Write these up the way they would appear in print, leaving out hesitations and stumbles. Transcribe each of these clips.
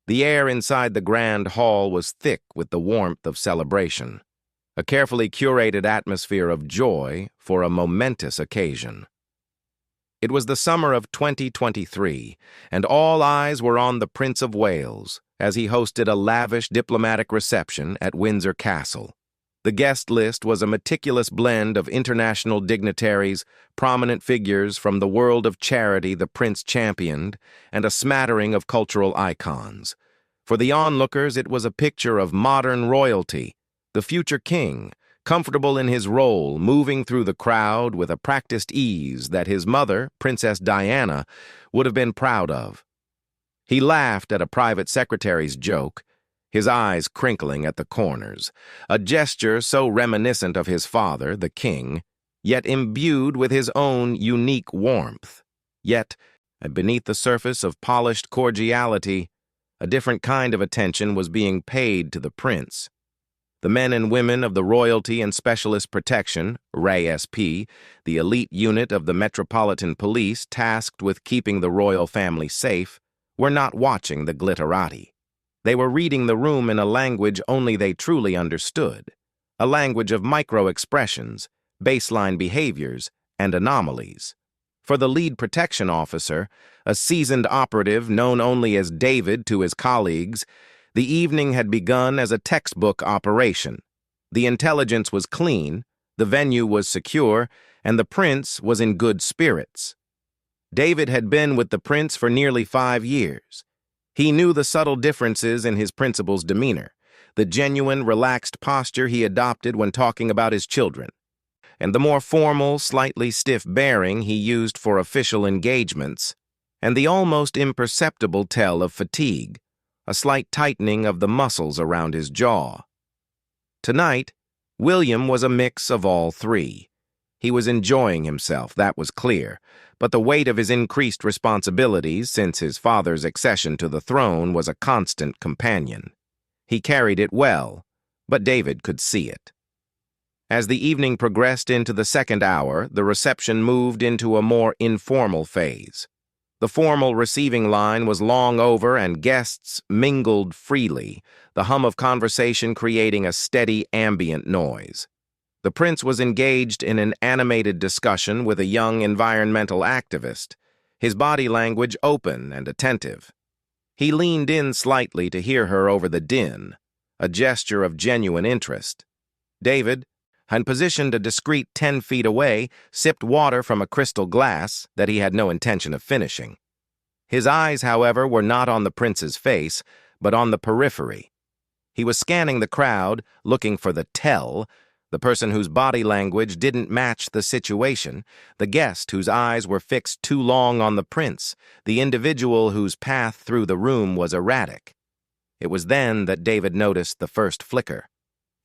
The air inside the grand hall was thick with the warmth of celebration, a carefully curated atmosphere of joy for a momentous occasion. It was the summer of 2023, and all eyes were on the Prince of Wales as he hosted a lavish diplomatic reception at Windsor Castle. The guest list was a meticulous blend of international dignitaries, prominent figures from the world of charity the prince championed, and a smattering of cultural icons. For the onlookers, it was a picture of modern royalty, the future king, comfortable in his role, moving through the crowd with a practiced ease that his mother, Princess Diana, would have been proud of. He laughed at a private secretary's joke, his eyes crinkling at the corners, a gesture so reminiscent of his father, the king, yet imbued with his own unique warmth. Yet, beneath the surface of polished cordiality, a different kind of attention was being paid to the prince. The men and women of the Royalty and Specialist Protection, RASP, the elite unit of the Metropolitan Police tasked with keeping the royal family safe, were not watching the glitterati. They were reading the room in a language only they truly understood, a language of micro-expressions, baseline behaviors, and anomalies. For the lead protection officer, a seasoned operative known only as David to his colleagues, the evening had begun as a textbook operation. The intelligence was clean, the venue was secure, and the prince was in good spirits. David had been with the prince for nearly 5 years. He knew the subtle differences in his principal's demeanor, the genuine, relaxed posture he adopted when talking about his children, and the more formal, slightly stiff bearing he used for official engagements, and the almost imperceptible tell of fatigue, a slight tightening of the muscles around his jaw. Tonight, William was a mix of all three. He was enjoying himself, that was clear, but the weight of his increased responsibilities since his father's accession to the throne was a constant companion. He carried it well, but David could see it. As the evening progressed into the second hour, the reception moved into a more informal phase. The formal receiving line was long over and guests mingled freely, the hum of conversation creating a steady ambient noise. The prince was engaged in an animated discussion with a young environmental activist, his body language open and attentive. He leaned in slightly to hear her over the din, a gesture of genuine interest. David, and positioned a discreet 10 feet away, sipped water from a crystal glass that he had no intention of finishing. His eyes, however, were not on the prince's face, but on the periphery. He was scanning the crowd, looking for the tell, the person whose body language didn't match the situation, the guest whose eyes were fixed too long on the prince, the individual whose path through the room was erratic. It was then that David noticed the first flicker.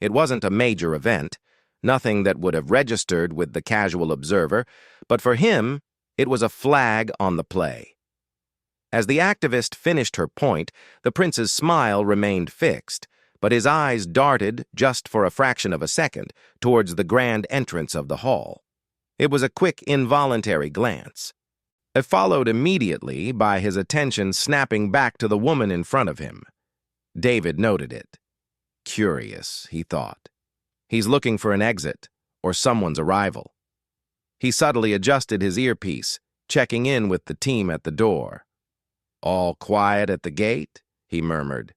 It wasn't a major event, nothing that would have registered with the casual observer, but for him, it was a flag on the play. As the activist finished her point, the prince's smile remained fixed, but his eyes darted, just for a fraction of a second, towards the grand entrance of the hall. It was a quick, involuntary glance. It followed immediately by his attention snapping back to the woman in front of him. David noted it. Curious, he thought. He's looking for an exit, or someone's arrival. He subtly adjusted his earpiece, checking in with the team at the door. All quiet at the gate, he murmured.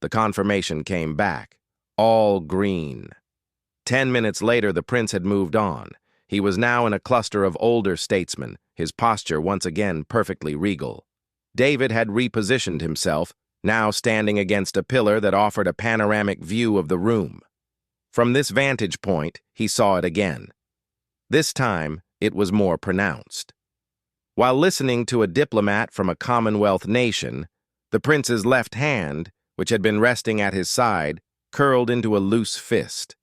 The confirmation came back. All green. 10 minutes later, the prince had moved on. He was now in a cluster of older statesmen, his posture once again perfectly regal. David had repositioned himself, now standing against a pillar that offered a panoramic view of the room. From this vantage point, he saw it again. This time, it was more pronounced. While listening to a diplomat from a Commonwealth nation, the prince's left hand, which had been resting at his side, curled into a loose fist.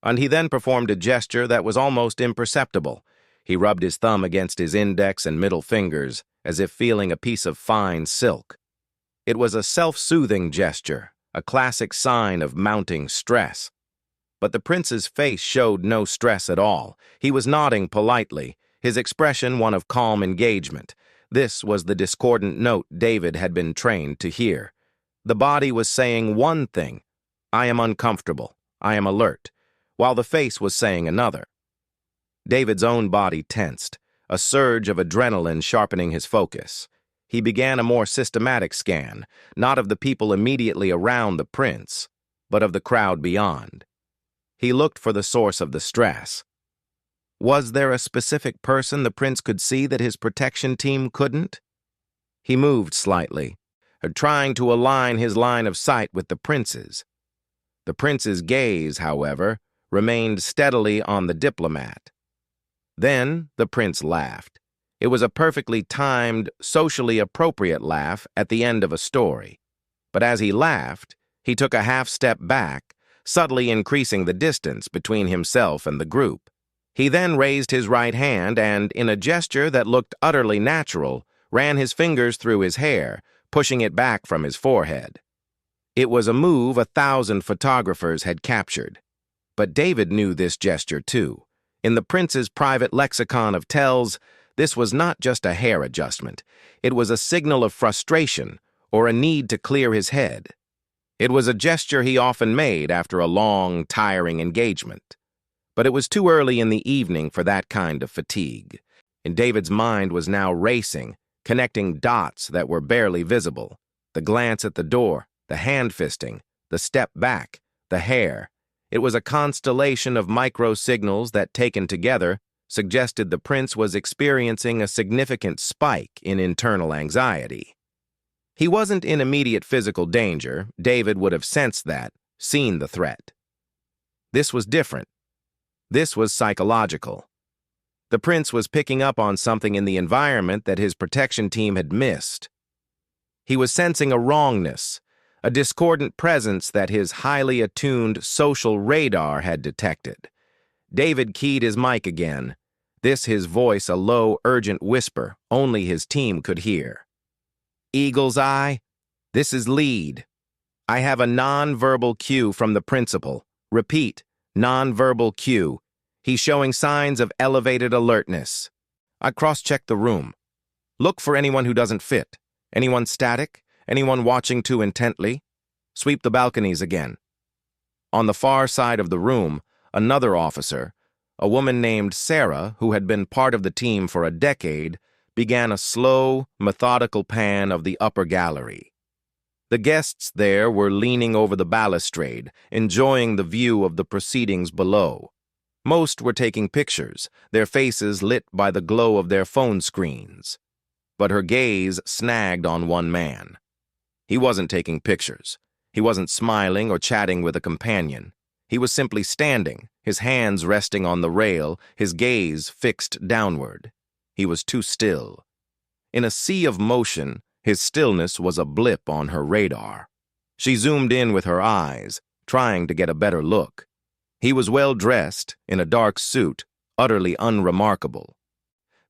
And he then performed a gesture that was almost imperceptible. He rubbed his thumb against his index and middle fingers, as if feeling a piece of fine silk. It was a self-soothing gesture, a classic sign of mounting stress. But the prince's face showed no stress at all. He was nodding politely, his expression one of calm engagement. This was the discordant note David had been trained to hear. The body was saying one thing, I am uncomfortable, I am alert, while the face was saying another. David's own body tensed, a surge of adrenaline sharpening his focus. He began a more systematic scan, not of the people immediately around the prince, but of the crowd beyond. He looked for the source of the stress. Was there a specific person the prince could see that his protection team couldn't? He moved slightly, trying to align his line of sight with the prince's. The prince's gaze, however, remained steadily on the diplomat. Then the prince laughed. It was a perfectly timed, socially appropriate laugh at the end of a story. But as he laughed, he took a half-step back, subtly increasing the distance between himself and the group. He then raised his right hand and, in a gesture that looked utterly natural, ran his fingers through his hair, pushing it back from his forehead. It was a move 1,000 photographers had captured. But David knew this gesture too. In the prince's private lexicon of tells, this was not just a hair adjustment. It was a signal of frustration or a need to clear his head. It was a gesture he often made after a long, tiring engagement. But it was too early in the evening for that kind of fatigue, and David's mind was now racing, connecting dots that were barely visible. The glance at the door, the hand-fisting, the step back, the hair. It was a constellation of micro-signals that, taken together, suggested the prince was experiencing a significant spike in internal anxiety. He wasn't in immediate physical danger. David would have sensed that, seen the threat. This was different. This was psychological. The prince was picking up on something in the environment that his protection team had missed. He was sensing a wrongness, a discordant presence that his highly attuned social radar had detected. David keyed his mic again, this his voice a low, urgent whisper only his team could hear. Eagle's Eye, this is Lead. I have a non-verbal cue from the principal. Repeat, non-verbal cue. He's showing signs of elevated alertness. I cross-checked the room. Look for anyone who doesn't fit. Anyone static? Anyone watching too intently? Sweep the balconies again. On the far side of the room, another officer, a woman named Sarah, who had been part of the team for a decade, began a slow, methodical pan of the upper gallery. The guests there were leaning over the balustrade, enjoying the view of the proceedings below. Most were taking pictures, their faces lit by the glow of their phone screens. But her gaze snagged on one man. He wasn't taking pictures. He wasn't smiling or chatting with a companion. He was simply standing, his hands resting on the rail, his gaze fixed downward. He was too still. In a sea of motion, his stillness was a blip on her radar. She zoomed in with her eyes, trying to get a better look. He was well dressed, in a dark suit, utterly unremarkable.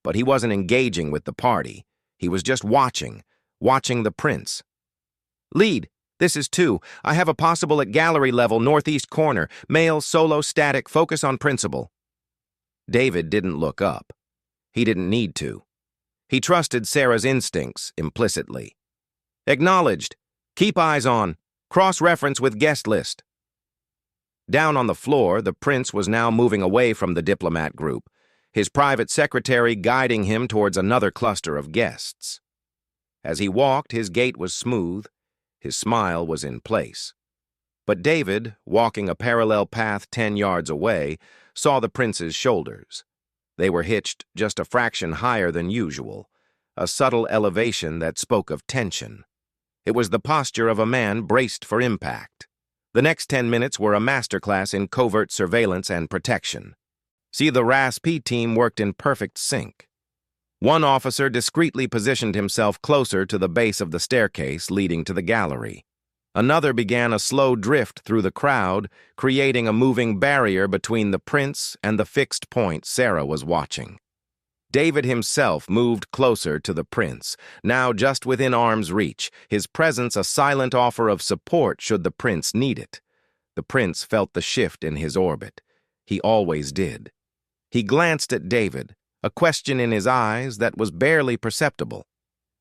But he wasn't engaging with the party. He was just watching the prince. Lead, this is 2. I have a possible at gallery level, northeast corner. Male, solo, static, focus on principal. David didn't look up. He didn't need to. He trusted Sarah's instincts implicitly. Acknowledged. Keep eyes on. Cross-reference with guest list. Down on the floor, the prince was now moving away from the diplomat group, his private secretary guiding him towards another cluster of guests. As he walked, his gait was smooth, his smile was in place. But David, walking a parallel path 10 yards away, saw the prince's shoulders. They were hitched just a fraction higher than usual, a subtle elevation that spoke of tension. It was the posture of a man braced for impact. The next 10 minutes were a masterclass in covert surveillance and protection. See, the RASP team worked in perfect sync. One officer discreetly positioned himself closer to the base of the staircase leading to the gallery. Another began a slow drift through the crowd, creating a moving barrier between the prince and the fixed point Sarah was watching. David himself moved closer to the prince, now just within arm's reach, his presence a silent offer of support should the prince need it. The prince felt the shift in his orbit. He always did. He glanced at David, a question in his eyes that was barely perceptible.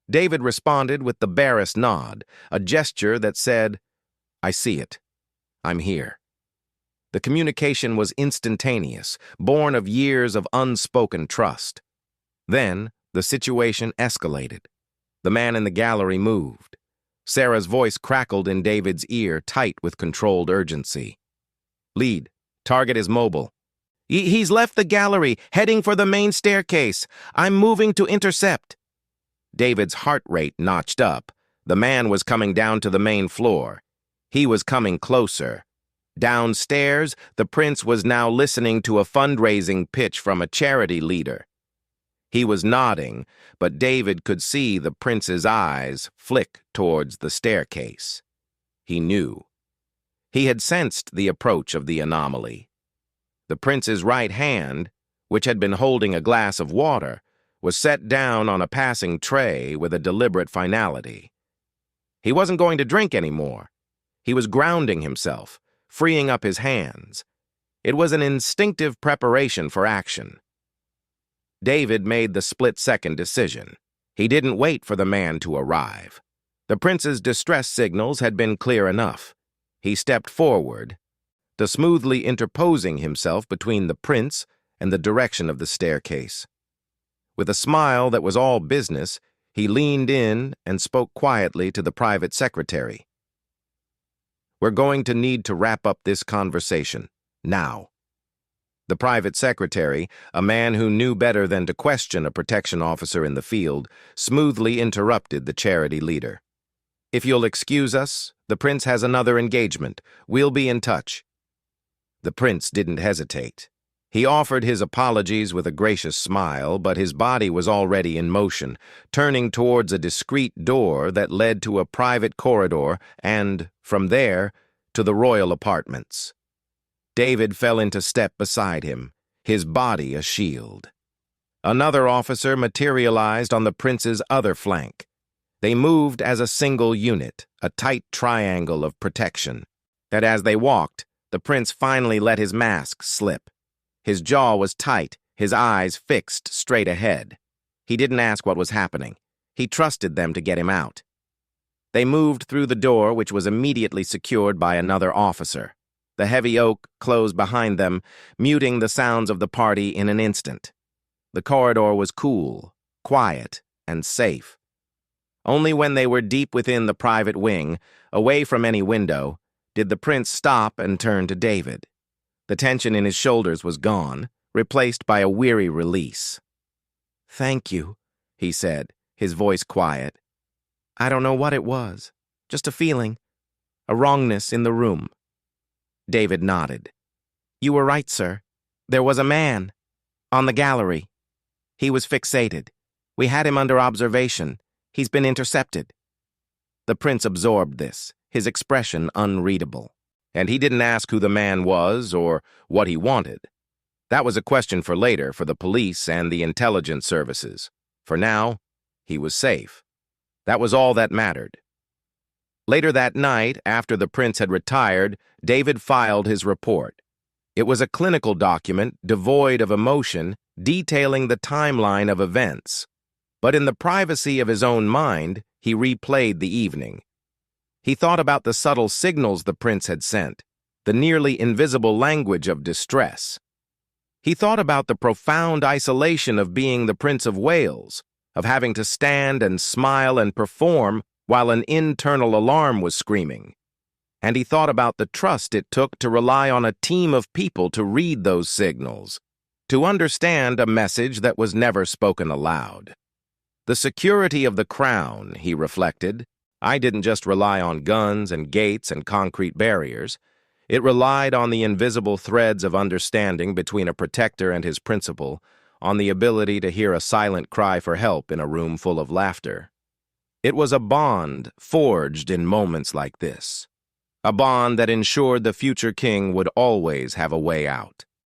David responded with the barest nod, a gesture that said, "I see it. I'm here." The communication was instantaneous, born of years of unspoken trust. Then, the situation escalated. The man in the gallery moved. Sarah's voice crackled in David's ear, tight with controlled urgency. "Lead. Target is mobile." He's left the gallery, heading for the main staircase. I'm moving to intercept." David's heart rate notched up. The man was coming down to the main floor. He was coming closer. Downstairs, the prince was now listening to a fundraising pitch from a charity leader. He was nodding, but David could see the prince's eyes flick towards the staircase. He knew. He had sensed the approach of the anomaly. The prince's right hand, which had been holding a glass of water, was set down on a passing tray with a deliberate finality. He wasn't going to drink anymore. He was grounding himself, freeing up his hands. It was an instinctive preparation for action. David made the split-second decision. He didn't wait for the man to arrive. The prince's distress signals had been clear enough. He stepped forward, smoothly interposing himself between the prince and the direction of the staircase. With a smile that was all business, he leaned in and spoke quietly to the private secretary. "We're going to need to wrap up this conversation, now." The private secretary, a man who knew better than to question a protection officer in the field, smoothly interrupted the charity leader. "If you'll excuse us, the prince has another engagement. We'll be in touch." The prince didn't hesitate. He offered his apologies with a gracious smile, but his body was already in motion, turning towards a discreet door that led to a private corridor and, from there, to the royal apartments. David fell into step beside him, his body a shield. Another officer materialized on the prince's other flank. They moved as a single unit, a tight triangle of protection. And as they walked, the prince finally let his mask slip. His jaw was tight, his eyes fixed straight ahead. He didn't ask what was happening. He trusted them to get him out. They moved through the door, which was immediately secured by another officer. The heavy oak closed behind them, muting the sounds of the party in an instant. The corridor was cool, quiet, and safe. Only when they were deep within the private wing, away from any window, did the prince stop and turn to David. The tension in his shoulders was gone, replaced by a weary release. "Thank you," he said, his voice quiet. "I don't know what it was. Just a feeling. A wrongness in the room." David nodded. "You were right, sir. There was a man. On the gallery. He was fixated. We had him under observation. He's been intercepted." The prince absorbed this, his expression unreadable. And he didn't ask who the man was or what he wanted. That was a question for later for the police and the intelligence services. For now, he was safe. That was all that mattered. Later that night, after the prince had retired, David filed his report. It was a clinical document devoid of emotion, detailing the timeline of events. But in the privacy of his own mind, he replayed the evening. He thought about the subtle signals the prince had sent, the nearly invisible language of distress. He thought about the profound isolation of being the Prince of Wales, of having to stand and smile and perform while an internal alarm was screaming. And he thought about the trust it took to rely on a team of people to read those signals, to understand a message that was never spoken aloud. The security of the crown, he reflected. I didn't just rely on guns and gates and concrete barriers. It relied on the invisible threads of understanding between a protector and his principal, on the ability to hear a silent cry for help in a room full of laughter. It was a bond forged in moments like this, a bond that ensured the future king would always have a way out.